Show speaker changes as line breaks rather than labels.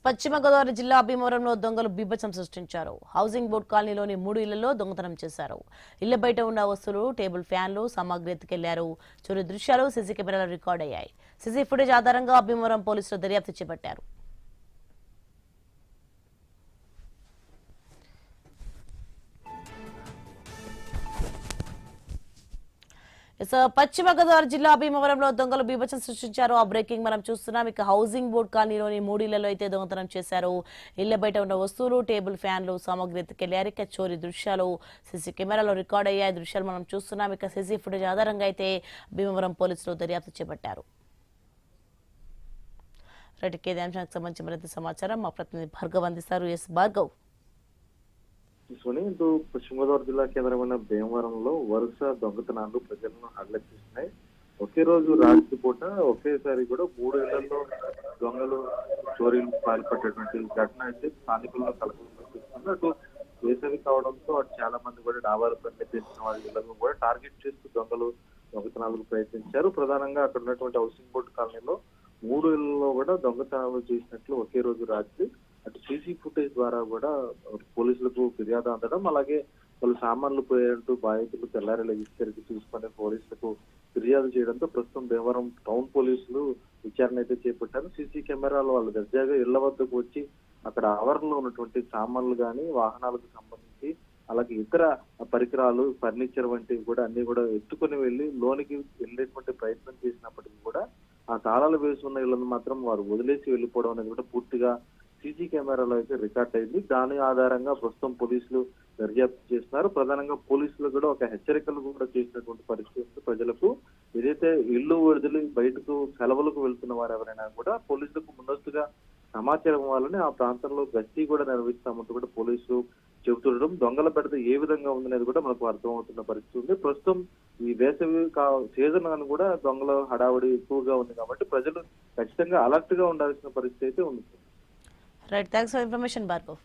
పశ్చిమ గోదావరి జిల్లా భీమవరంలో దొంగలు బీభత్సం సృష్టించారు. హౌసింగ్ బోర్డు కాలనీలోని 3 ఇళ్లలో దొంగతనం చేశారు. ఇళ్ల బయట ఉన్న వస్తువులు, టేబుల్ ఫ్యాన్లు, సామాగ్రి ఎత్తుకెళ్లారు. చోరీ దృశ్యాలు సీసీ కెమెరాలో రికార్డ్ అయ్యాయి. సీసీ ఫుటేజ్ ఆధారంగా భీమవరం పోలీసులు దర్యాప్తు చేపట్టారు. పశ్చిమ గోదావరి జిల్లా భీమవరంలో దొంగలు బీభత్సం సృష్టించారు. ఆ బ్రేకింగ్ మనం చూస్తున్నాం. ఇక హౌసింగ్ బోర్డు కాలనీలోని 3 ఇళ్లలో అయితే దొంగతనం చేశారు. ఇళ్ల బయట ఉన్న వస్తువులు, టేబుల్ ఫ్యాన్లు, సామాగ్రి ఎత్తుకెళ్లారు. ఇక చోరీ దృశ్యాలు సీసీ కెమెరాలో రికార్డ్ అయ్యాయి. దృశ్యాలు మనం చూస్తున్నాం. ఇక సీసీ ఫుటేజ్ ఆధారంగా అయితే భీమవరం పోలీసులు దర్యాప్తు చేపట్టారు. రైట్, ఇదే అంశానికి సంబంధించి మరింత సమాచారం మా ప్రతినిధి భార్గవ్ అందిస్తారు. ఎస్ భార్గవ్.
ఇటు పశ్చిమ గోదావరి జిల్లా కేంద్రమైన భీమవరంలో వరుస దొంగతనాలు ప్రజలను హడలెత్తిస్తున్నాయి. ఒకే రోజు రాత్రి పూట ఒకేసారి కూడా 3 ఇళ్లలో దొంగలు చోరీలు పాల్పడేటువంటి ఘటన అయితే స్థానికుల్లో కలకలం సృష్టిస్తుంది. అటు వేసవి కావడంతో అటు చాలా మంది కూడా డాబాలు పనిచేసిన వాళ్ళ ఇళ్లను కూడా టార్గెట్ చేస్తూ దొంగలు దొంగతనాలకు ప్రయత్నించారు. ప్రధానంగా అక్కడ ఉన్నటువంటి హౌసింగ్ బోర్డు కాలనీలో 3 ఇళ్లలో కూడా దొంగతనాలు చేసినట్లు ఒకే రోజు రాత్రి అటు సీసీ ఫుటేజ్ ద్వారా కూడా పోలీసులకు ఫిర్యాదు అందడం, అలాగే వాళ్ళు సామాన్లు పోయేంటూ బాధితులు తెల్లారి లెగిస్తరికి చూసుకుని పోలీసులకు ఫిర్యాదు చేయడంతో ప్రస్తుతం భీమవరం టౌన్ పోలీసులు విచారణ అయితే చేపట్టారు. సీసీ కెమెరాలు వాళ్ళు దర్జాగా ఇళ్ల వద్దకు వచ్చి అక్కడ ఆవరణలో ఉన్నటువంటి సామాన్లు కానీ వాహనాలకు సంబంధించి అలాగే ఇతర పరికరాలు, ఫర్నిచర్ వంటివి కూడా అన్ని కూడా ఎత్తుకొని వెళ్లి లోనికి వెళ్ళేటువంటి ప్రయత్నం చేసినప్పటికీ కూడా ఆ తాళాలు వేసి ఉన్న ఇళ్లను మాత్రం వారు వదిలేసి వెళ్ళిపోవడం అనేది కూడా పూర్తిగా సీసీ కెమెరాలో అయితే రికార్డ్ అయింది. దాని ఆధారంగా ప్రస్తుతం పోలీసులు దర్యాప్తు చేస్తున్నారు. ప్రధానంగా పోలీసులు కూడా ఒక హెచ్చరికలు కూడా చేసినటువంటి పరిస్థితి ప్రజలకు ఏదైతే ఇల్లు వదిలి బయటకు సెలవులకు వెళ్తున్న వారు ఎవరైనా కూడా పోలీసులకు ముందస్తుగా సమాచారం ఇవ్వాలని ఆ ప్రాంతంలో గస్తీ కూడా నిర్వహిస్తామంటూ కూడా పోలీసులు చెబుతుండడం, దొంగల బెడద ఏ విధంగా ఉందనేది కూడా మనకు అర్థమవుతున్న పరిస్థితి ఉంది. ప్రస్తుతం ఈ వేసవి సీజన్ అని కూడా దొంగల హడావుడి ఎక్కువగా ఉంది కాబట్టి ప్రజలు ఖచ్చితంగా అలర్ట్ గా ఉండాల్సిన పరిస్థితి అయితే ఉంది.
Right, thanks for information Bhargav.